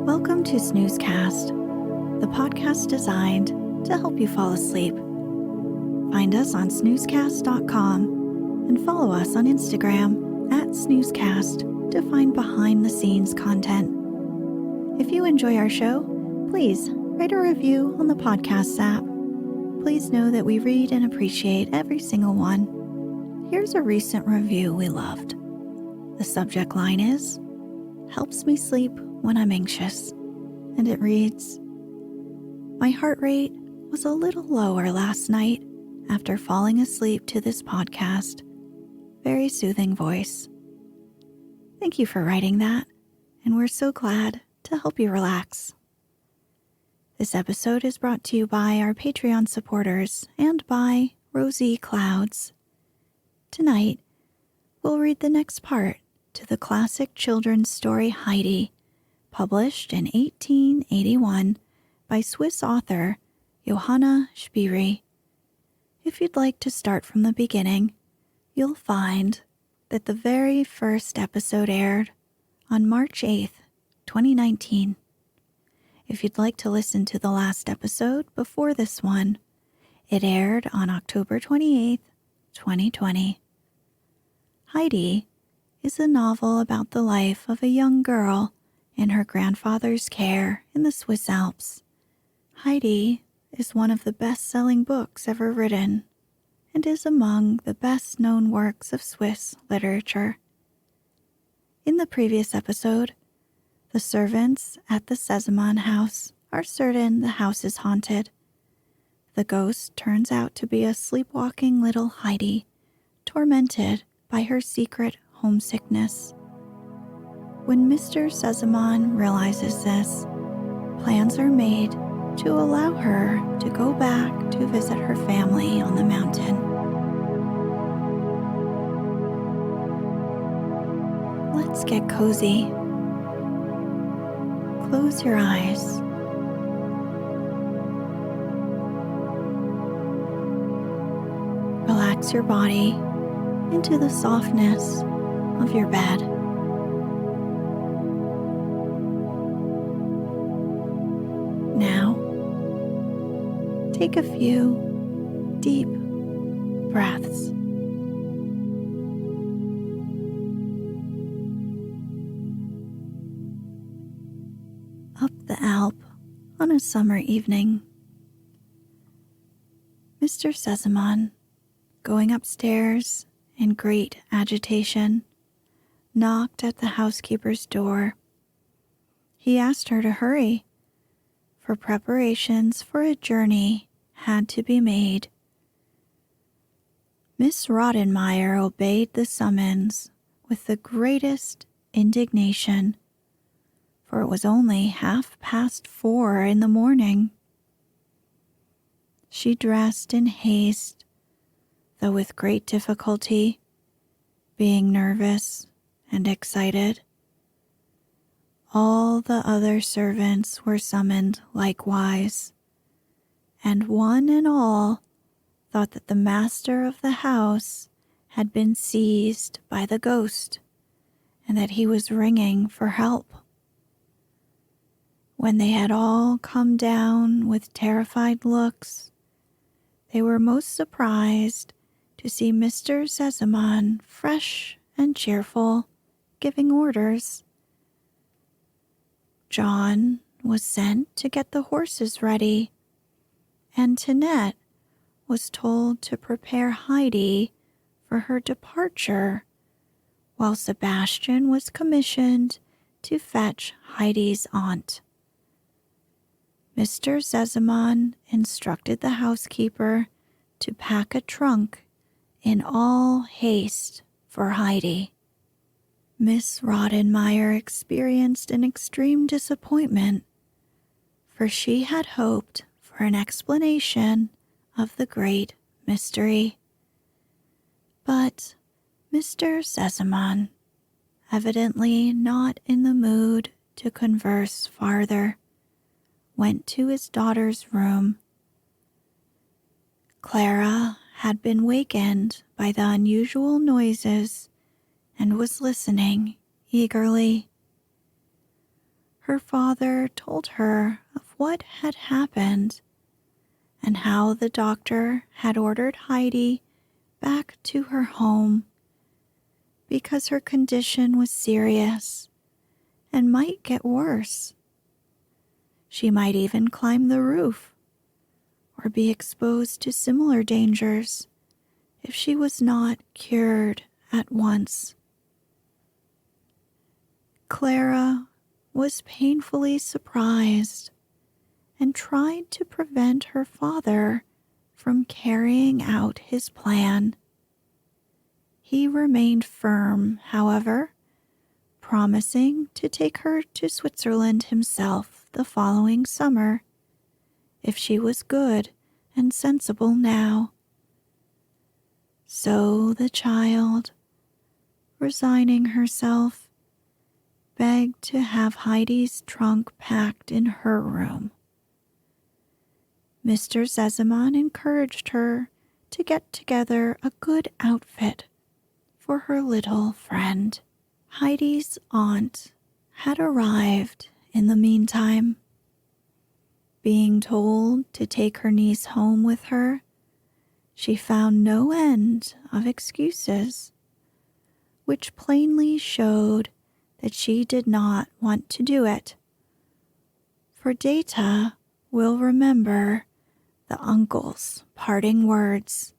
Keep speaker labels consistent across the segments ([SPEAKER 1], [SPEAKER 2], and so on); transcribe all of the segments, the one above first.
[SPEAKER 1] Welcome to Snoozecast, the podcast designed to help you fall asleep. Find us on snoozecast.com and follow us on Instagram @snoozecast to find behind-the-scenes content. If you enjoy our show, please write a review on the podcast app. Please know that we read and appreciate every single one. Here's a recent review we loved. The subject line is, "Helps me sleep when I'm anxious," and it reads, "My heart rate was a little lower last night after falling asleep to this podcast. Very soothing voice." Thank you for writing that, and we're so glad to help you relax. This episode is brought to you by our Patreon supporters and by Rosie Clouds. Tonight, we'll read the next part to the classic children's story Heidi, published in 1881 by Swiss author Johanna Spyri. If you'd like to start from the beginning, you'll find that the very first episode aired on March 8th, 2019. If you'd like to listen to the last episode before this one, it aired on October 28th, 2020. Heidi is a novel about the life of a young girl in her grandfather's care in the Swiss Alps. Heidi is one of the best-selling books ever written and is among the best-known works of Swiss literature. In the previous episode, the servants at the Sesemann house are certain the house is haunted. The ghost turns out to be a sleepwalking little Heidi, tormented by her secret homesickness. When Mr. Sesemann realizes this, plans are made to allow her to go back to visit her family on the mountain. Let's get cozy. Close your eyes. Relax your body into the softness of your bed. Now, take a few deep breaths. Up the Alp on a summer evening. Mr. Sesemann, going upstairs in great agitation, knocked at the housekeeper's door. He asked her to hurry, for preparations for a journey had to be made. Miss Rottenmeier obeyed the summons with the greatest indignation, for it was only 4:30 in the morning. She dressed in haste, though with great difficulty, being nervous and excited. All the other servants were summoned likewise, and one and all thought that the master of the house had been seized by the ghost, and that he was ringing for help. When they had all come down with terrified looks, they were most surprised to see Mr. Sesemann fresh and cheerful, giving orders. John was sent to get the horses ready, and Tinette was told to prepare Heidi for her departure, while Sebastian was commissioned to fetch Heidi's aunt. Mr. Sesemann instructed the housekeeper to pack a trunk in all haste for Heidi. Miss Rottenmeier experienced an extreme disappointment, for she had hoped for an explanation of the great mystery. But Mr. Sesemann, evidently not in the mood to converse farther, went to his daughter's room. Clara had been wakened by the unusual noises and was listening eagerly. Her father told her of what had happened and how the doctor had ordered Heidi back to her home because her condition was serious and might get worse. She might even climb the roof or be exposed to similar dangers if she was not cured at once. Clara was painfully surprised and tried to prevent her father from carrying out his plan. He remained firm, however, promising to take her to Switzerland himself the following summer if she was good and sensible now. So the child, resigning herself, begged to have Heidi's trunk packed in her room. Mr. Sesemann encouraged her to get together a good outfit for her little friend. Heidi's aunt had arrived in the meantime. Being told to take her niece home with her, she found no end of excuses, which plainly showed that she did not want to do it. For Data will remember the uncle's parting words.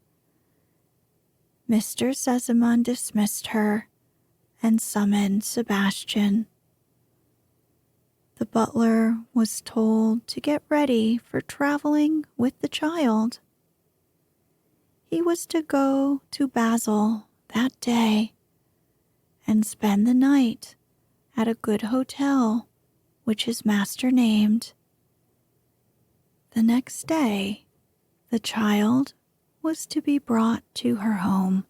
[SPEAKER 1] Mr. Sesemann dismissed her and summoned Sebastian. The butler was told to get ready for traveling with the child. He was to go to Basel that day and spend the night at a good hotel which his master named. The next day, the child was to be brought to her home.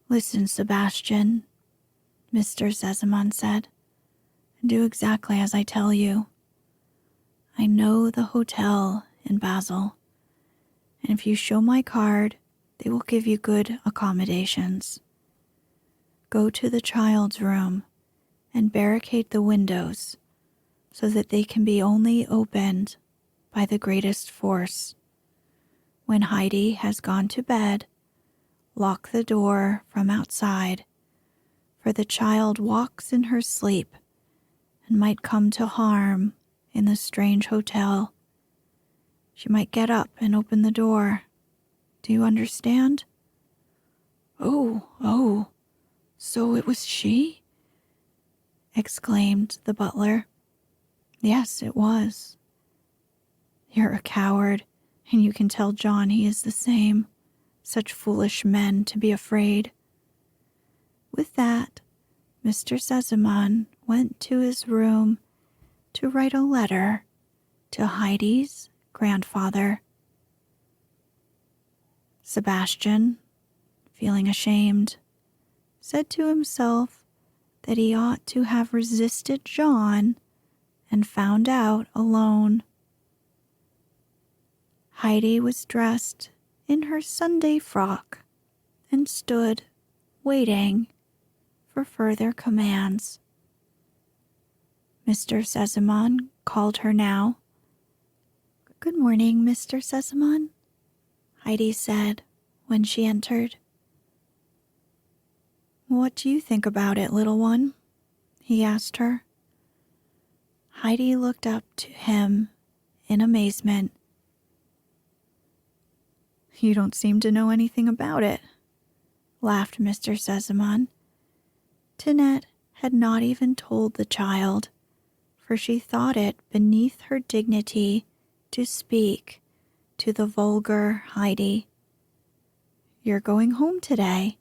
[SPEAKER 1] Listen, Sebastian, Mr. Sesemann said, and do exactly as I tell you. I know the hotel in Basel, and if you show my card, they will give you good accommodations. Go to the child's room and barricade the windows so that they can be only opened by the greatest force. When Heidi has gone to bed, lock the door from outside, for the child walks in her sleep and might come to harm in the strange hotel. She might get up and open the door. Do you understand? Oh, so it was she? Exclaimed the butler. Yes, it was. You're a coward, and you can tell John he is the same. Such foolish men to be afraid. With that, Mr. Sesemann went to his room to write a letter to Heidi's grandfather. Sebastian, feeling ashamed, said to himself that he ought to have resisted John and found out alone. Heidi was dressed in her Sunday frock and stood waiting for further commands. Mr. Sesemann called her now. Good morning, Mr. Sesemann, Heidi said when she entered. What do you think about it, little one? He asked her. Heidi looked up to him in amazement. You don't seem to know anything about it, laughed Mr. Sesemann. Tinette had not even told the child, for she thought it beneath her dignity to speak to the vulgar Heidi. You're going home today.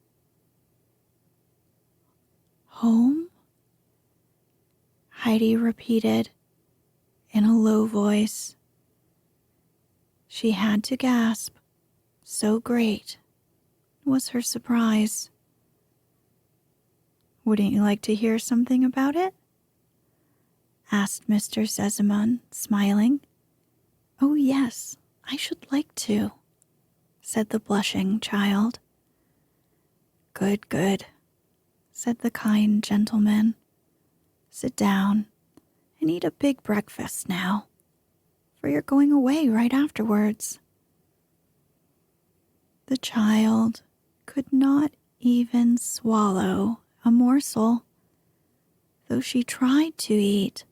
[SPEAKER 1] Home? Heidi repeated in a low voice. She had to gasp, so great was her surprise. Wouldn't you like to hear something about it? Asked Mr. Sesemann, smiling. Oh, yes, I should like to, said the blushing child. Good, said the kind gentleman. Sit down and eat a big breakfast now, for you're going away right afterwards." The child could not even swallow a morsel, though she tried to eat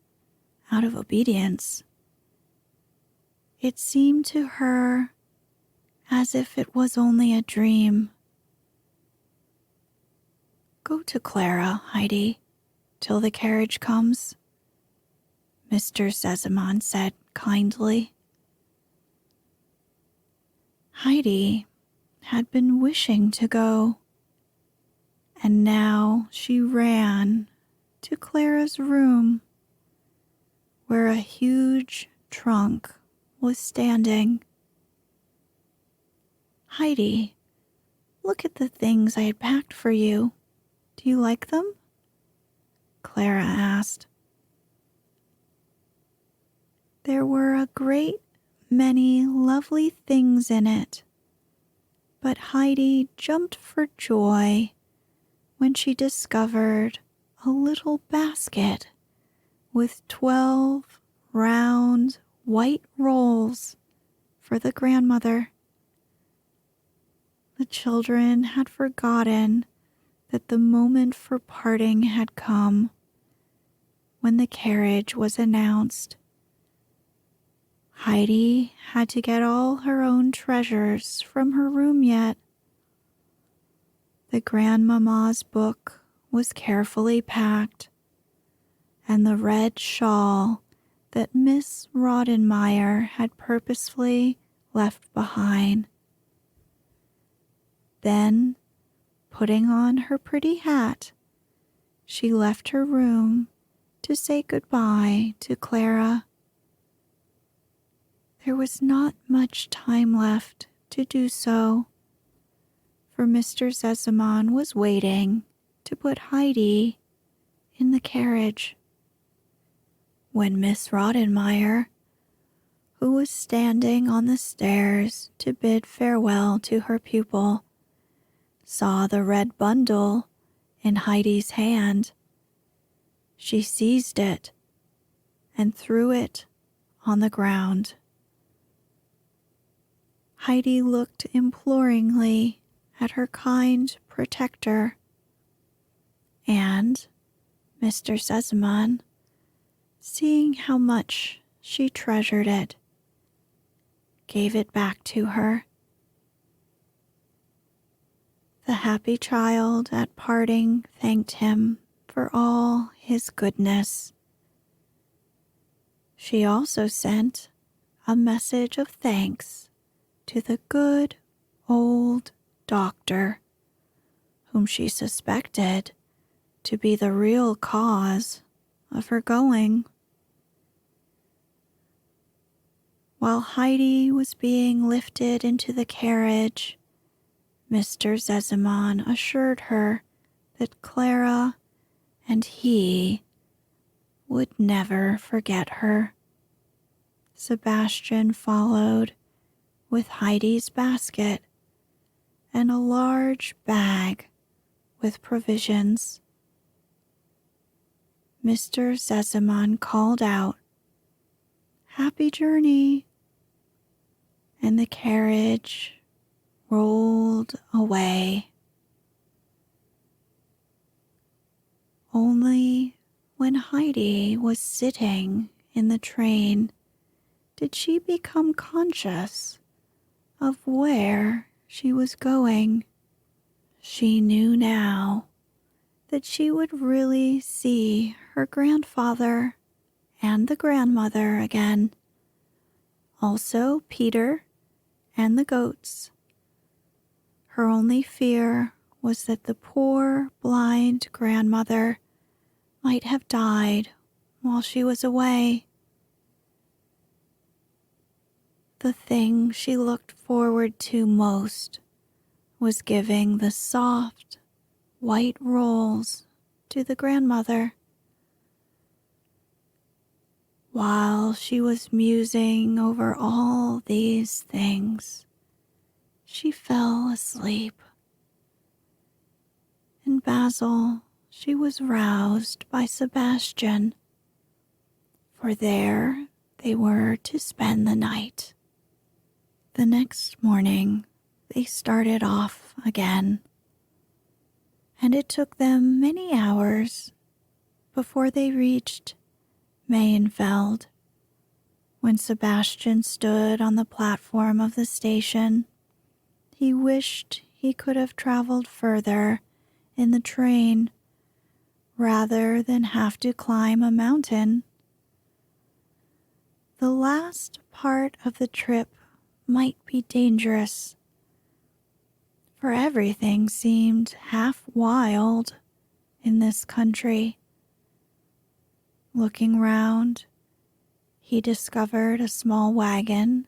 [SPEAKER 1] out of obedience. It seemed to her as if it was only a dream. "Go to Clara, Heidi, till the carriage comes," Mr. Sesemann said kindly. Heidi had been wishing to go, and now she ran to Clara's room, where a huge trunk was standing. "Heidi, look at the things I had packed for you. Do you like them?" Clara asked. There were a great many lovely things in it, but Heidi jumped for joy when she discovered a little basket with 12 round white rolls for the grandmother. The children had forgotten that the moment for parting had come when the carriage was announced. Heidi had to get all her own treasures from her room yet. The grandmama's book was carefully packed, and the red shawl that Miss Rottenmeier had purposefully left behind. Then, putting on her pretty hat, she left her room to say goodbye to Clara. There was not much time left to do so, for Mr. Sesemann was waiting to put Heidi in the carriage. When Miss Rottenmeier, who was standing on the stairs to bid farewell to her pupil, saw the red bundle in Heidi's hand, she seized it and threw it on the ground. Heidi looked imploringly at her kind protector, and Mr. Sesemann, seeing how much she treasured it, gave it back to her. The happy child at parting thanked him for all his goodness. She also sent a message of thanks to the good old doctor, whom she suspected to be the real cause of her going. While Heidi was being lifted into the carriage, Mr. Sesemann assured her that Clara and he would never forget her. Sebastian followed with Heidi's basket and a large bag with provisions. Mr. Sesemann called out, "Happy journey," and the carriage rolled away. Only when Heidi was sitting in the train did she become conscious of where she was going. She knew now that she would really see her grandfather and the grandmother again, also Peter and the goats. Her only fear was that the poor blind grandmother might have died while she was away. The thing she looked forward to most was giving the soft, white rolls to the grandmother. While she was musing over all these things, she fell asleep. And Basil she was roused by Sebastian, for there they were to spend the night. The next morning, they started off again, and it took them many hours before they reached Mayenfeld. When Sebastian stood on the platform of the station, he wished he could have traveled further in the train rather than have to climb a mountain. The last part of the trip might be dangerous, for everything seemed half wild in this country. Looking round, he discovered a small wagon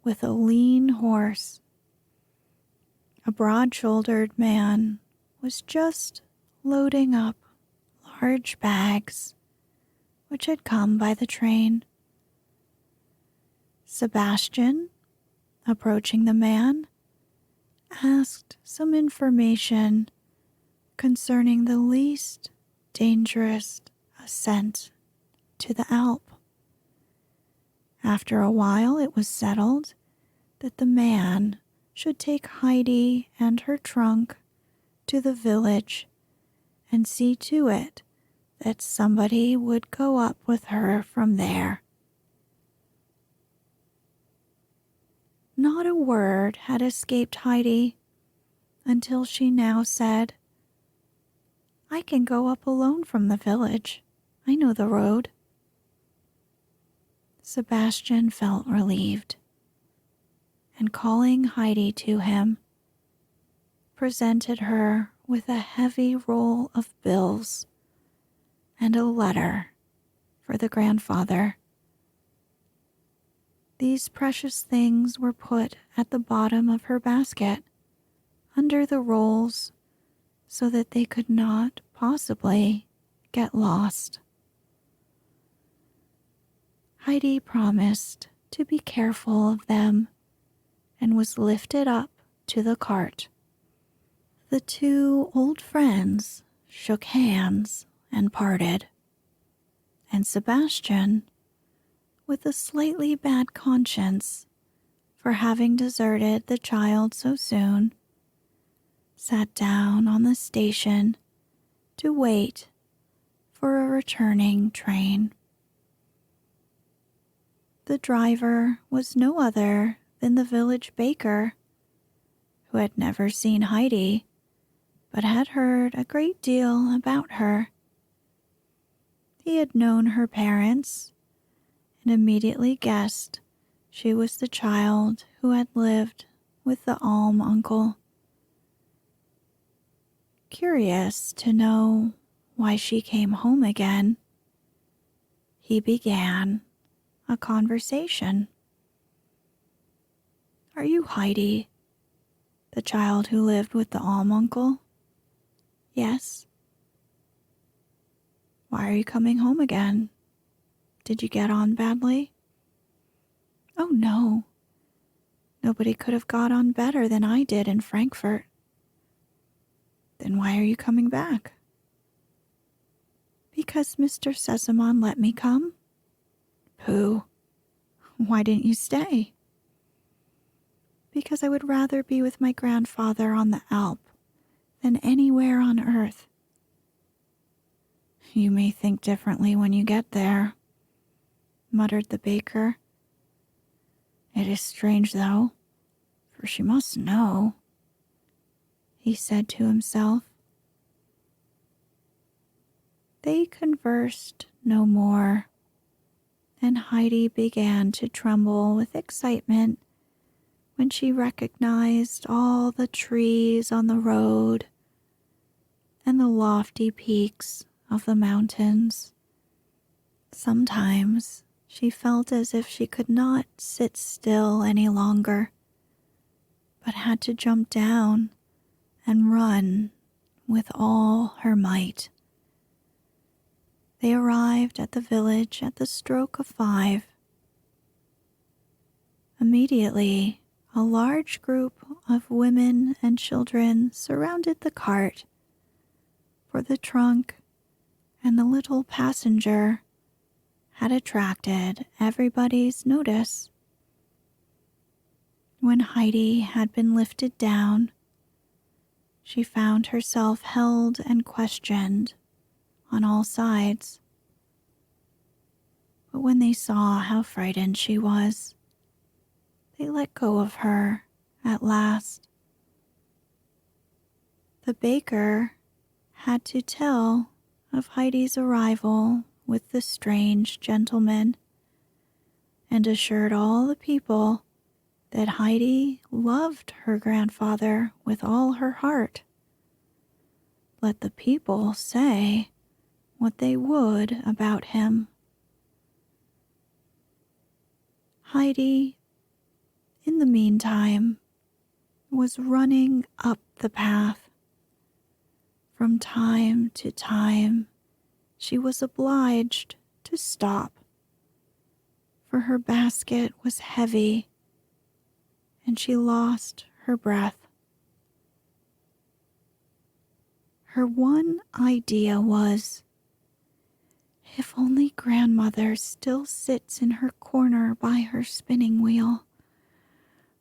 [SPEAKER 1] with a lean horse. A broad-shouldered man was just loading up large bags which had come by the train. Sebastian, approaching the man, asked some information concerning the least dangerous ascent to the Alp. After a while, it was settled that the man should take Heidi and her trunk to the village and see to it that somebody would go up with her from there. Not a word had escaped Heidi until she now said, "I can go up alone from the village. I know the road." Sebastian felt relieved, and calling Heidi to him, presented her with a heavy roll of bills and a letter for the grandfather. These precious things were put at the bottom of her basket, under the rolls, so that they could not possibly get lost. Heidi promised to be careful of them and was lifted up to the cart. The two old friends shook hands and parted, and Sebastian, with a slightly bad conscience for having deserted the child so soon, sat down on the station to wait for a returning train. The driver was no other than the village baker, who had never seen Heidi, but had heard a great deal about her. He had known her parents and immediately guessed she was the child who had lived with the alm uncle. Curious to know why she came home again, he began a conversation. "Are you Heidi, the child who lived with the alm uncle?" "Yes." "Why are you coming home again? Did you get on badly?" "Oh, no. Nobody could have got on better than I did in Frankfurt." "Then why are you coming back?" "Because Mr. Sesemann let me come." "Pooh. Why didn't you stay?" "Because I would rather be with my grandfather on the Alp than anywhere on earth." "You may think differently when you get there," muttered the baker. "It is strange, though, for she must know," he said to himself. They conversed no more, and Heidi began to tremble with excitement when she recognized all the trees on the road and the lofty peaks of the mountains. Sometimes she felt as if she could not sit still any longer, but had to jump down and run with all her might. They arrived at the village at the stroke of 5. Immediately, a large group of women and children surrounded the cart, for the trunk and the little passenger had attracted everybody's notice. When Heidi had been lifted down, she found herself held and questioned on all sides. But when they saw how frightened she was, they let go of her at last. The baker had to tell of Heidi's arrival with the strange gentleman and assured all the people that Heidi loved her grandfather with all her heart. Let the people say what they would about him. Heidi, in the meantime, was running up the path. From time to time, she was obliged to stop, for her basket was heavy and she lost her breath. Her one idea was, if only grandmother still sits in her corner by her spinning wheel.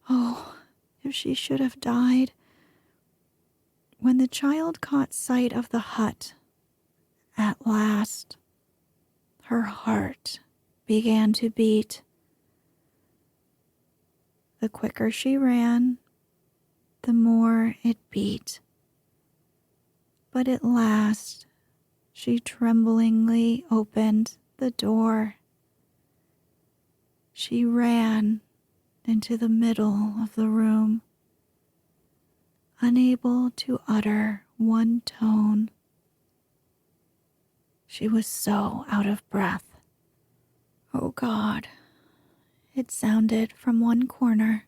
[SPEAKER 1] Oh, if she should have died. When the child caught sight of the hut, at last, her heart began to beat. The quicker she ran, the more it beat. But at last, she tremblingly opened the door. She ran into the middle of the room, unable to utter one tone. She was so out of breath. Oh God, it sounded from one corner.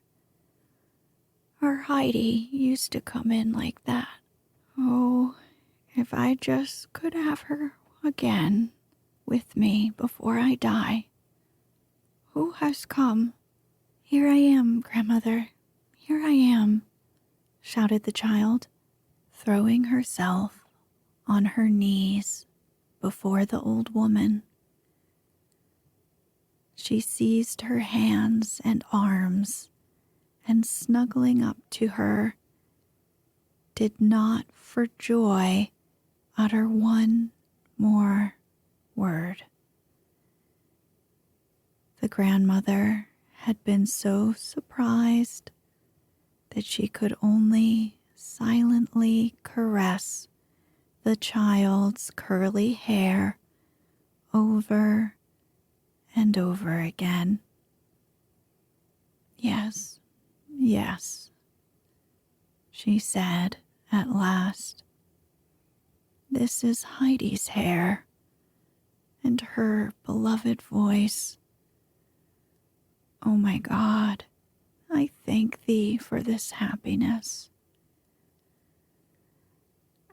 [SPEAKER 1] Our Heidi used to come in like that. Oh, if I just could have her again with me before I die. Who has come? Here I am, grandmother. Here I am, shouted the child, throwing herself on her knees before the old woman. She seized her hands and arms and, snuggling up to her, did not for joy utter one more word. The grandmother had been so surprised that she could only silently caress the child's curly hair over and over again. Yes, yes, she said at last. This is Heidi's hair and her beloved voice. Oh my God, I thank thee for this happiness.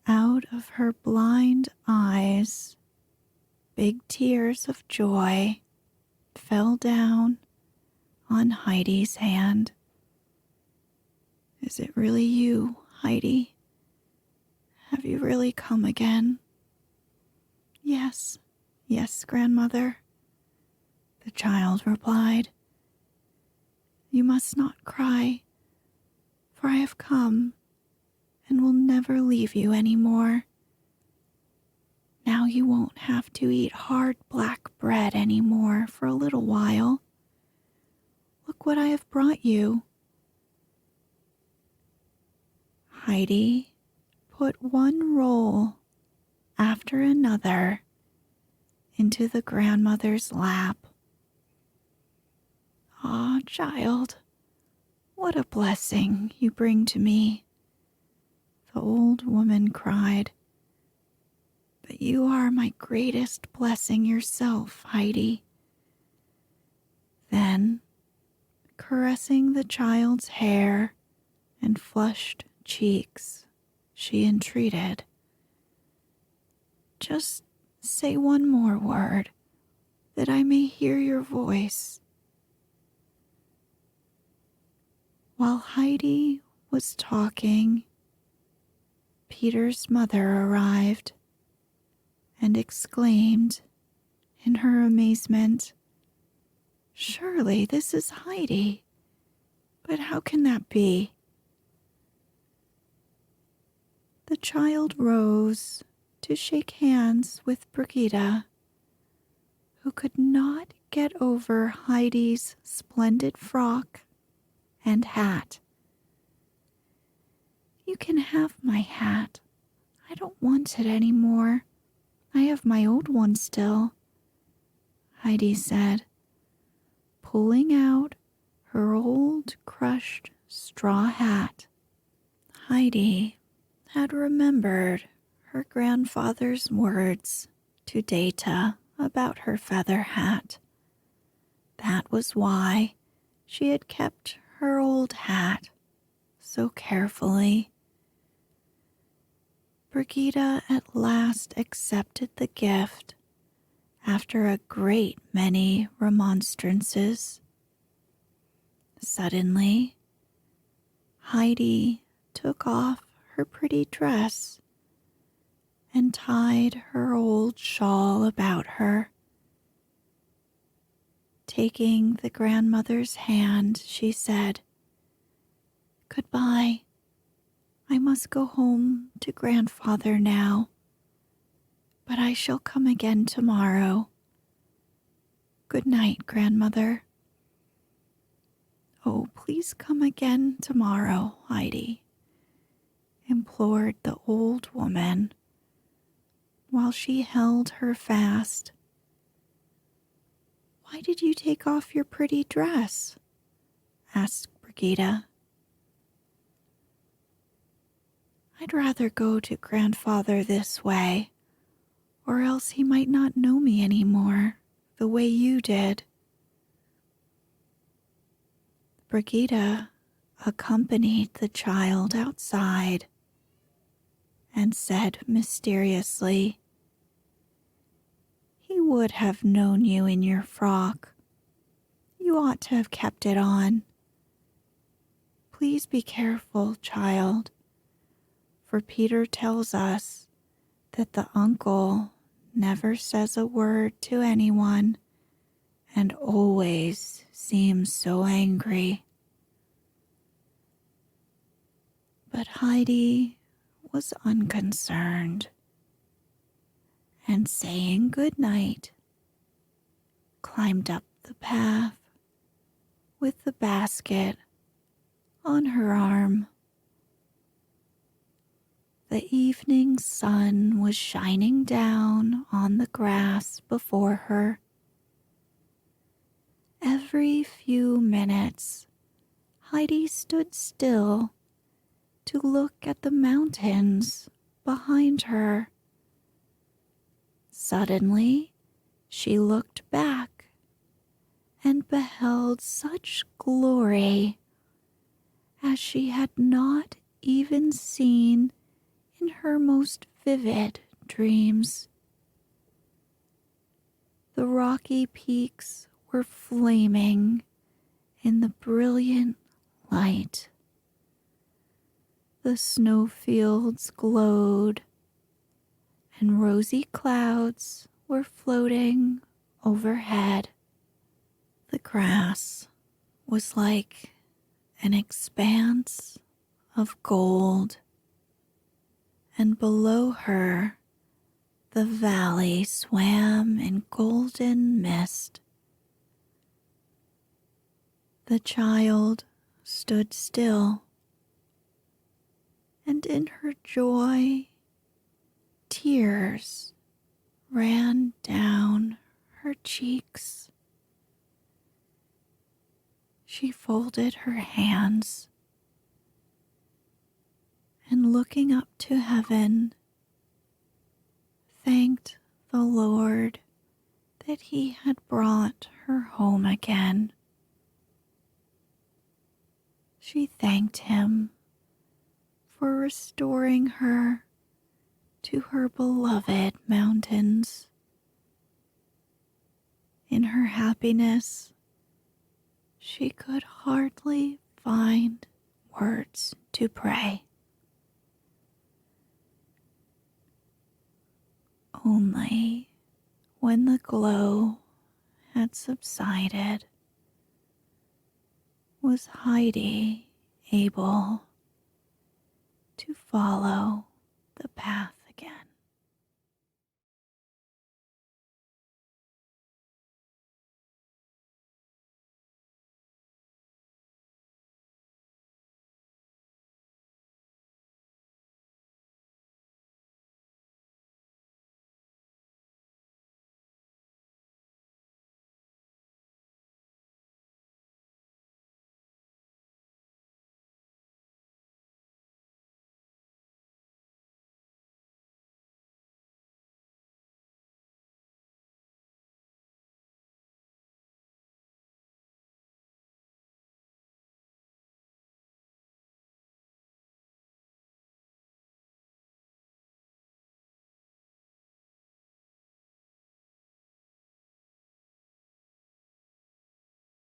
[SPEAKER 1] Out of her blind eyes, big tears of joy fell down on Heidi's hand. Is it really you, Heidi? Have you really come again? Yes, yes, grandmother, the child replied. You must not cry, for I have come and will never leave you any more. Now you won't have to eat hard black bread any more for a little while. Look what I have brought you. Heidi put one roll after another into the grandmother's lap. Ah, child, what a blessing you bring to me, the old woman cried. But you are my greatest blessing yourself, Heidi. Then, caressing the child's hair and flushed cheeks, she entreated, just say one more word, that I may hear your voice. While Heidi was talking, Peter's mother arrived and exclaimed in her amazement, "Surely this is Heidi, but how can that be?" The child rose to shake hands with Brigida, who could not get over Heidi's splendid frock and hat. "You can have my hat. I don't want it anymore. I have my old one still," Heidi said, pulling out her old crushed straw hat. Heidi had remembered her grandfather's words to Data about her feather hat. That was why she had kept her old hat so carefully. Brigida at last accepted the gift after a great many remonstrances. Suddenly, Heidi took off her pretty dress and tied her old shawl about her. Taking the grandmother's hand, she said, "Goodbye. I must go home to grandfather now, but I shall come again tomorrow. Good night, grandmother." "Oh, please come again tomorrow, Heidi," implored the old woman while she held her fast. "Why did you take off your pretty dress?" asked Brigida. "I'd rather go to grandfather this way, or else he might not know me anymore the way you did." Brigida accompanied the child outside and said mysteriously, "He would have known you in your frock. You ought to have kept it on. Please be careful, child, for Peter tells us that the uncle never says a word to anyone and always seems so angry." But Heidi was unconcerned, and saying good night, climbed up the path with the basket on her arm. The evening sun was shining down on the grass before her. Every few minutes, Heidi stood still to look at the mountains behind her. Suddenly, she looked back and beheld such glory as she had not even seen in her most vivid dreams. The rocky peaks were flaming in the brilliant light. The snowfields glowed, and rosy clouds were floating overhead. The grass was like an expanse of gold, and below her the valley swam in golden mist. The child stood still, and in her joy, tears ran down her cheeks. She folded her hands and, looking up to heaven, thanked the Lord that he had brought her home again. She thanked him for restoring her to her beloved mountains. In her happiness, she could hardly find words to pray. Only when the glow had subsided was Heidi able to follow the path again.